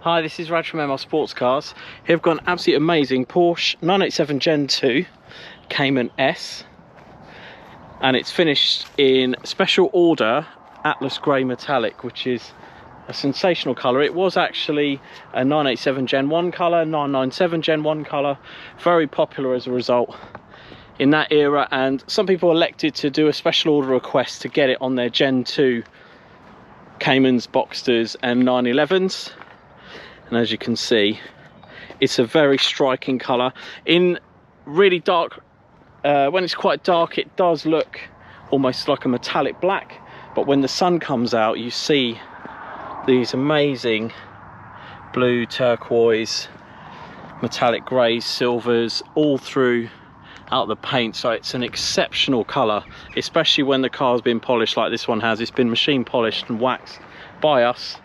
Hi, this is Raj from ML Sportscars. Here we've got an absolutely amazing Porsche 987 Gen 2 Cayman S, and it's finished in special order Atlas Grey Metallic, which is a sensational colour. It was actually a 987 Gen 1 colour, 997 Gen 1 colour, very popular as a result in that era, and some people elected to do a special order request to get it on their Gen 2 Caymans, Boxsters and 911s. And as you can see, it's a very striking colour. In really dark, when it's quite dark, it does look almost like a metallic black, but when the sun comes out, you see these amazing blue, turquoise, metallic greys, silvers all through out the paint. So it's an exceptional colour, especially when the car's been polished like this one has. It's been machine polished and waxed by us,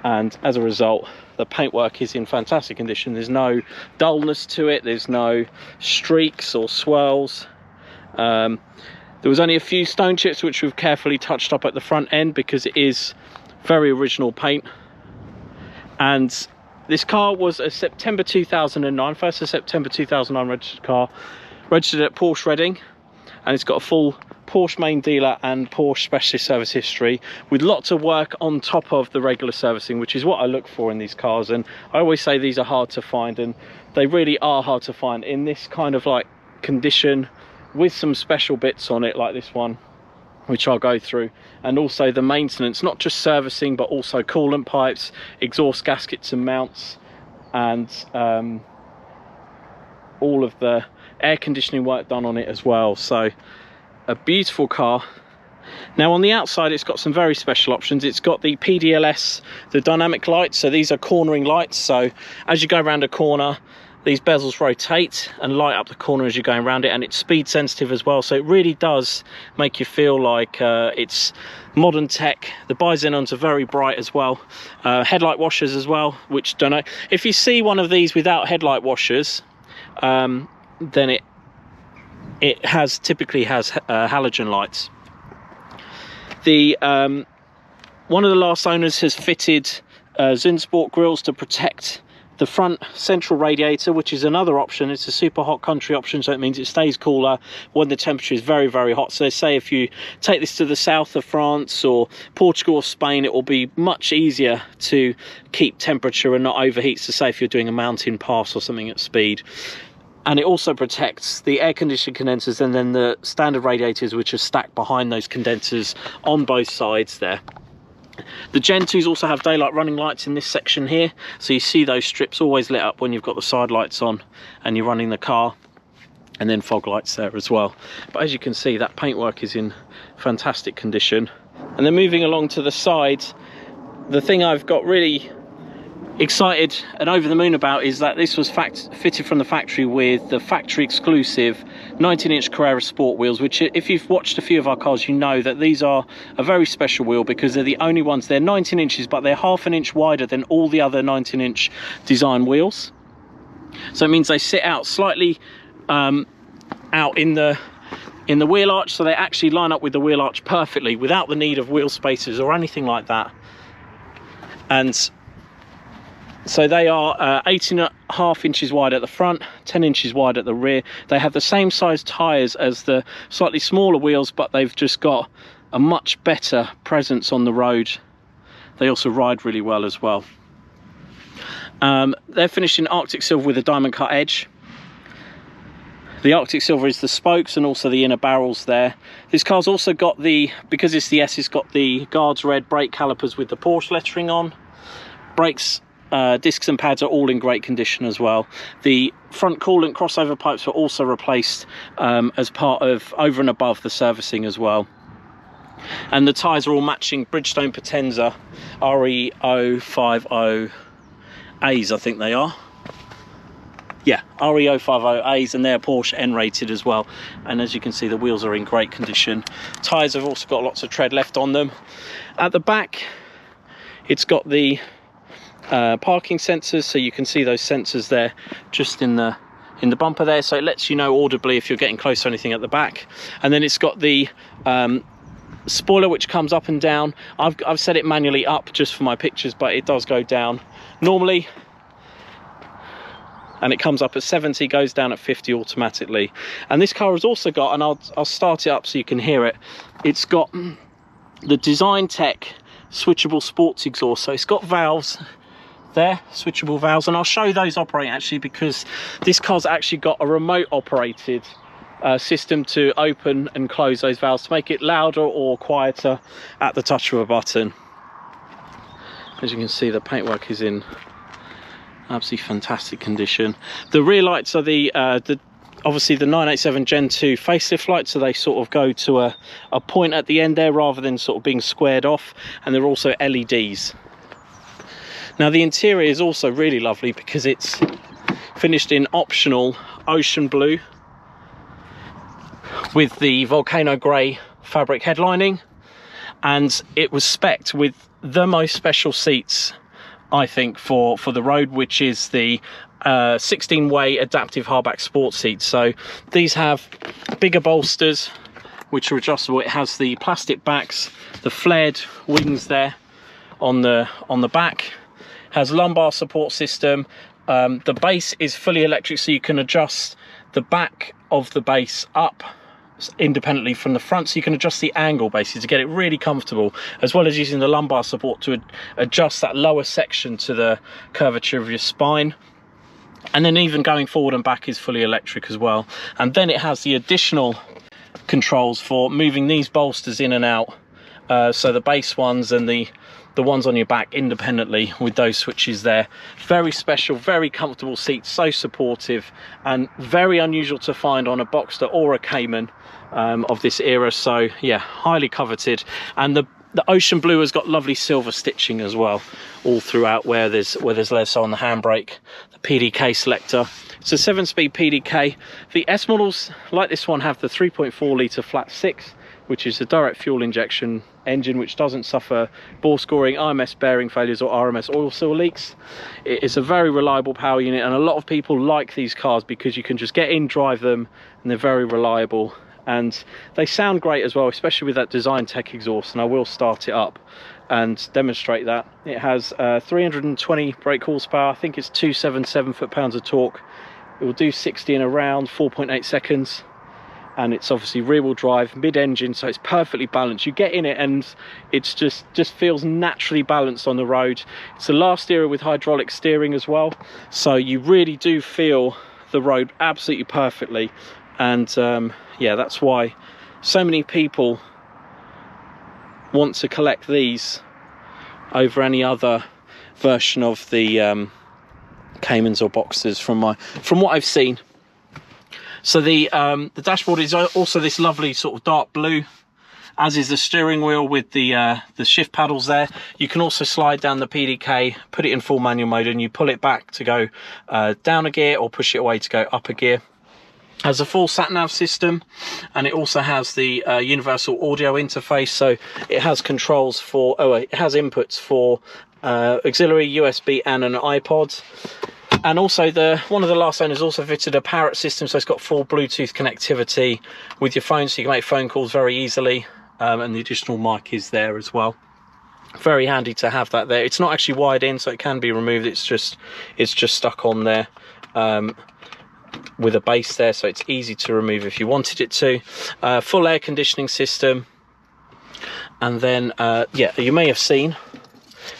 and as a result the paintwork is in fantastic condition. There's no dullness to it, there's no streaks or swirls. There was only a few stone chips which we've carefully touched up at the front end because it is very original paint. And this car was a September 2009, 1st of September 2009 registered car, registered at Porsche Reading, and it's got a full Porsche main dealer and Porsche specialist service history with lots of work on top of the regular servicing, which is what I look for in these cars. And I always say these are hard to find, and they really are hard to find in this kind of like condition, with some special bits on it like this one, which I'll go through. And also the maintenance, not just servicing but also coolant pipes, exhaust gaskets and mounts, and all of the air conditioning work done on it as well. So a beautiful car. Now on the outside it's got some very special options. It's got the PDLS, the dynamic lights, so these are cornering lights, so as you go around a corner these bezels rotate and light up the corner as you're going around it, and it's speed sensitive as well, so it really does make you feel like it's modern tech. The bi-xenons are very bright as well. Headlight washers as well, which don't know, if you see one of these without headlight washers, then it typically has halogen lights. The one of the last owners has fitted Zinsport grills to protect the front central radiator, which is another option. It's a super hot country option, so it means it stays cooler when the temperature is very, very hot. So say if you take this to the south of France or Portugal or Spain, it will be much easier to keep temperature and not overheat. So say if you're doing a mountain pass or something at speed. And it also protects the air conditioning condensers and then the standard radiators, which are stacked behind those condensers on both sides there. The Gen 2s also have daylight running lights in this section here, so you see those strips always lit up when you've got the side lights on and you're running the car, and then fog lights there as well. But as you can see, that paintwork is in fantastic condition. And then moving along to the side, the thing I've got really excited and over the moon about is that this was fitted from the factory with the factory exclusive 19-inch Carrera Sport wheels, which if you've watched a few of our cars you know that these are a very special wheel because they're the only ones. They're 19 inches but they're half an inch wider than all the other 19-inch design wheels, so it means they sit out slightly out in the wheel arch, so they actually line up with the wheel arch perfectly without the need of wheel spacers or anything like that. And so they are 18.5 inches wide at the front, 10 inches wide at the rear. They have the same size tyres as the slightly smaller wheels, but they've just got a much better presence on the road. They also ride really well as well. They're finished in Arctic Silver with a diamond cut edge. The Arctic Silver is the spokes and also the inner barrels there. This car's also got the, because it's the S, it's got the Guards Red brake calipers with the Porsche lettering on. Brakes, discs and pads are all in great condition as well. The front coolant crossover pipes were also replaced as part of over and above the servicing as well. And the tyres are all matching Bridgestone Potenza RE050As, I think they are. Yeah, RE050As, and they're Porsche N-rated as well. And as you can see, the wheels are in great condition. Tyres have also got lots of tread left on them. At the back, it's got the parking sensors, so you can see those sensors there just in the bumper there, so it lets you know audibly if you're getting close to anything at the back. And then it's got the spoiler which comes up and down. I've set it manually up just for my pictures, but it does go down normally, and it comes up at 70, goes down at 50 automatically. And this car has also got, and I'll start it up so you can hear it, it's got the Design Tech switchable sports exhaust. So it's got valves there, switchable valves, and I'll show you those operating actually, because this car's actually got a remote operated system to open and close those valves to make it louder or quieter at the touch of a button. As you can see, the paintwork is in absolutely fantastic condition. The rear lights are the obviously the 987 Gen 2 facelift lights, so they sort of go to a point at the end there rather than sort of being squared off, and they're also LEDs. Now the interior is also really lovely because it's finished in optional ocean blue with the Volcano Grey fabric headlining, and it was spec'd with the most special seats, I think, for the road, which is the 16-way Adaptive Hardback Sports seats. So these have bigger bolsters which are adjustable. It has the plastic backs, the flared wings there on the back, has lumbar support system. The base is fully electric, so you can adjust the back of the base up independently from the front, so you can adjust the angle basically to get it really comfortable, as well as using the lumbar support to adjust that lower section to the curvature of your spine. And then even going forward and back is fully electric as well. And then it has the additional controls for moving these bolsters in and out, so the base ones and the ones on your back independently with those switches there. Very special, very comfortable seats, so supportive, and very unusual to find on a Boxster or a Cayman of this era. So yeah, highly coveted. And the ocean blue has got lovely silver stitching as well all throughout where there's less on the handbrake. The PDK selector, it's a 7-speed PDK. The S models like this one have the 3.4 litre flat 6, which is a direct fuel injection engine which doesn't suffer bore scoring, IMS bearing failures or RMS oil seal leaks. It is a very reliable power unit, and a lot of people like these cars because you can just get in, drive them, and they're very reliable. And they sound great as well, especially with that Design Tech exhaust. And I will start it up and demonstrate that. It has 320 brake horsepower. I think it's 277 foot-pounds of torque. It will do 60 in around 4.8 seconds. And it's obviously rear-wheel drive, mid-engine, so it's perfectly balanced. You get in it and it's just feels naturally balanced on the road. It's the last era with hydraulic steering as well, so you really do feel the road absolutely perfectly. And yeah, that's why so many people want to collect these over any other version of the Caymans or Boxsters from what I've seen. So the dashboard is also this lovely sort of dark blue, as is the steering wheel with the shift paddles there. You can also slide down the PDK, put it in full manual mode, and you pull it back to go down a gear or push it away to go up a gear. Has a full sat-nav system, and it also has the universal audio interface, so it has controls for, it has inputs for auxiliary, USB and an iPod. And also one of the last owners also fitted a parrot system, so it's got full Bluetooth connectivity with your phone, so you can make phone calls very easily, and the additional mic is there as well. Very handy to have that there. It's not actually wired in, so it can be removed. It's just stuck on there with a base there, so it's easy to remove if you wanted it to. Full air conditioning system, and then yeah, you may have seen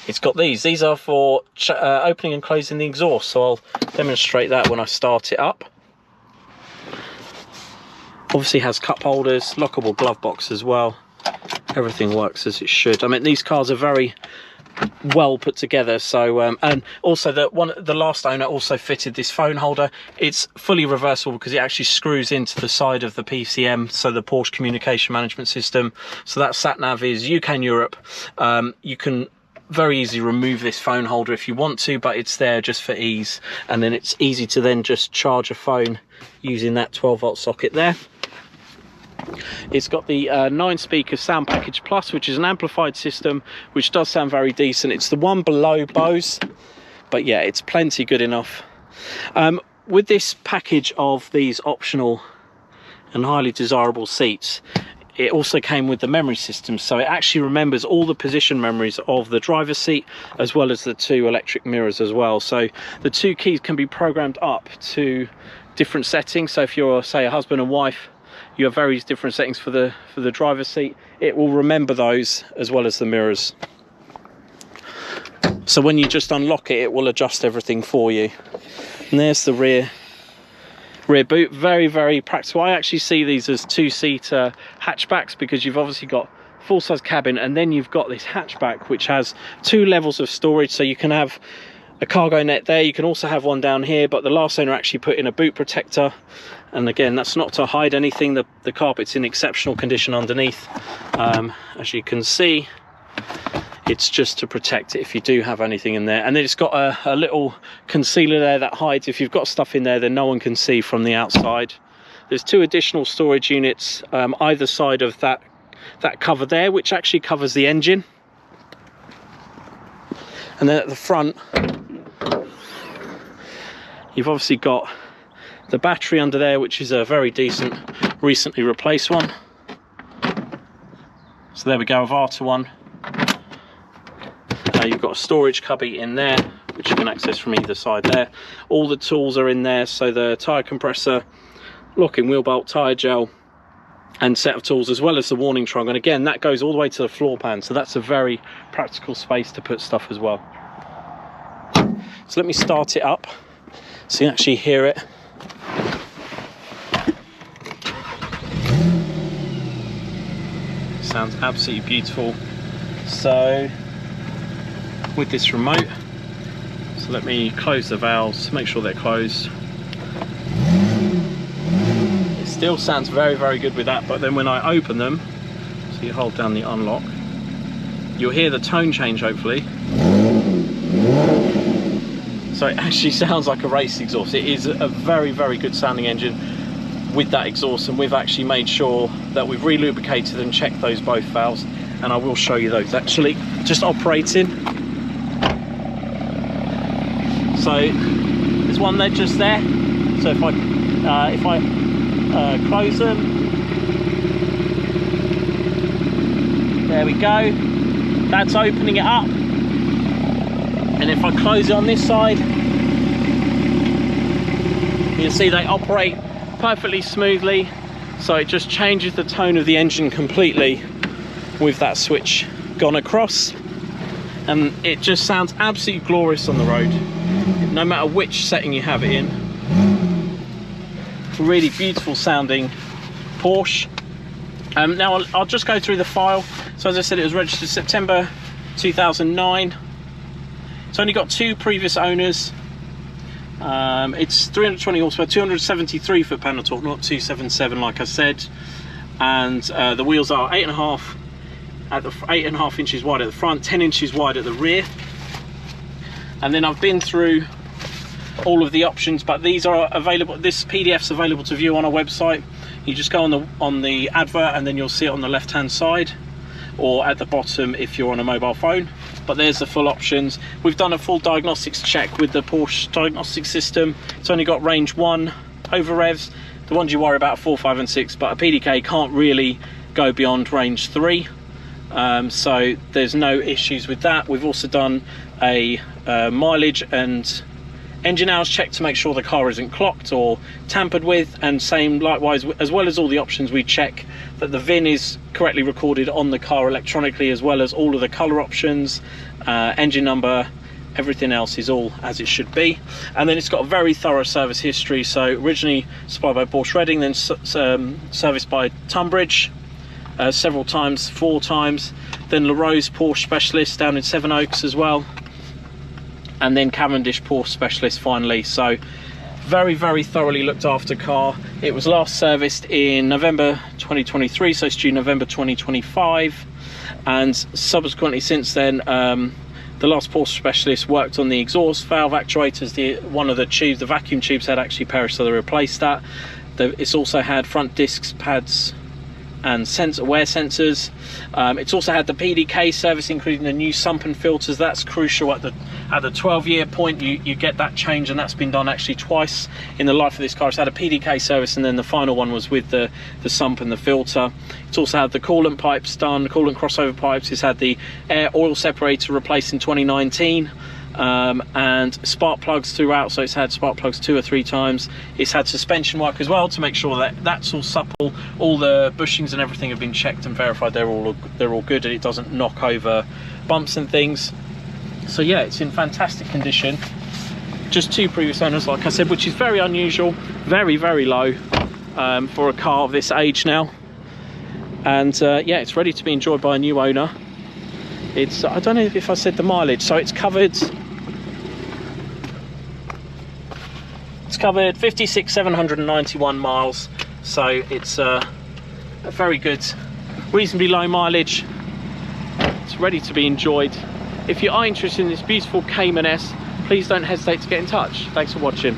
it's got these are for opening and closing the exhaust, so I'll demonstrate that when I start it up. Obviously has cup holders, lockable glove box as well. Everything works as it should. I mean, these cars are very well put together. So and also the last owner also fitted this phone holder. It's fully reversible because it actually screws into the side of the PCM, so the Porsche Communication Management System. So that sat nav is UK and Europe. You can very easily remove this phone holder if you want to, but it's there just for ease, and then it's easy to then just charge a phone using that 12-volt socket there. It's got the 9-speaker sound package plus, which is an amplified system which does sound very decent. It's the one below Bose, but yeah, it's plenty good enough. With this package of these optional and highly desirable seats, it also came with the memory system, so it actually remembers all the position memories of the driver's seat as well as the 2 electric mirrors as well. So the 2 keys can be programmed up to different settings. So if you're, say, a husband and wife, you have various different settings for the driver's seat. It will remember those as well as the mirrors. So when you just unlock it, it will adjust everything for you. And there's the rear boot. Very, very practical. I actually see these as 2-seater hatchbacks, because you've obviously got full-size cabin and then you've got this hatchback which has 2 levels of storage. So you can have a cargo net there, you can also have one down here, but the last owner actually put in a boot protector, and again, that's not to hide anything. The carpet's in exceptional condition underneath, as you can see. It's just to protect it if you do have anything in there. And then it's got a little concealer there that hides. If you've got stuff in there, then no one can see from the outside. There's 2 additional storage units either side of that cover there, which actually covers the engine. And then at the front, you've obviously got the battery under there, which is a very decent, recently replaced one. So there we go, a Varta one. You've got a storage cubby in there, which you can access from either side there. All the tools are in there, so the tyre compressor, locking wheel bolt, tyre gel, and set of tools, as well as the warning trunk. And again, that goes all the way to the floor pan, so that's a very practical space to put stuff as well. So let me start it up so you can actually hear it. Sounds absolutely beautiful. So with this remote, so let me close the valves, make sure they're closed. It still sounds very, very good with that, but then when I open them, so you hold down the unlock, you'll hear the tone change, hopefully. So it actually sounds like a race exhaust. It is a very, very good sounding engine with that exhaust, and we've actually made sure that we've re-lubricated and checked those both valves, and I will show you those actually just operating. So there's one there, just there. So if I close them, there we go. That's opening it up. And if I close it on this side, you'll see they operate perfectly smoothly. So it just changes the tone of the engine completely with that switch gone across, and it just sounds absolutely glorious on the road, no matter which setting you have it in. Really beautiful sounding Porsche. Now I'll just go through the file. So as I said, it was registered September 2009. It's only got 2 previous owners. It's 320 horsepower, 273 foot-pound of torque, not 277 like I said. And the wheels are 8.5 inches wide at the front, 10 inches wide at the rear. And then I've been through all of the options, but these are available. This PDF's available to view on our website. You just go on the advert, and then you'll see it on the left hand side, or at the bottom if you're on a mobile phone. But there's the full options. We've done a full diagnostics check with the Porsche diagnostic system. It's only got range 1 over revs. The ones you worry about 4, 5 and 6, but a PDK can't really go beyond range 3. So there's no issues with that. We've also done a mileage and engine hours check to make sure the car isn't clocked or tampered with, and same likewise, as well as all the options, we check that the VIN is correctly recorded on the car electronically, as well as all of the color options, engine number, everything else is all as it should be. And then it's got a very thorough service history. So originally supplied by Porsche Reading, then serviced by Tunbridge several times, 4 times, then La Rose Porsche Specialist down in Sevenoaks as well, and then Cavendish Porsche Specialist finally. So very, very thoroughly looked after car. It was last serviced in November 2023, so it's due November 2025, and subsequently since then the last Porsche Specialist worked on the exhaust valve actuators. One of the tubes, the vacuum tubes, had actually perished, so they replaced that. It's also had front discs, pads and wear sensors. It's also had the PDK service, including the new sump and filters. That's crucial at the 12-year point. You get that change, and that's been done actually twice in the life of this car. It's had a PDK service, and then the final one was with the sump and the filter. It's also had the coolant pipes done, coolant crossover pipes. It's had the air oil separator replaced in 2019. And spark plugs throughout, so it's had spark plugs 2 or 3 times. It's had suspension work as well to make sure that that's all supple. All the bushings and everything have been checked and verified they're all good, and it doesn't knock over bumps and things. So yeah, it's in fantastic condition. Just 2 previous owners, like I said, which is very unusual, very low for a car of this age now. And yeah, it's ready to be enjoyed by a new owner. It's, I don't know if I said the mileage, so it's covered 56,791 miles, so it's a very good, reasonably low mileage. It's ready to be enjoyed. If you are interested in this beautiful Cayman S, please don't hesitate to get in touch. Thanks for watching.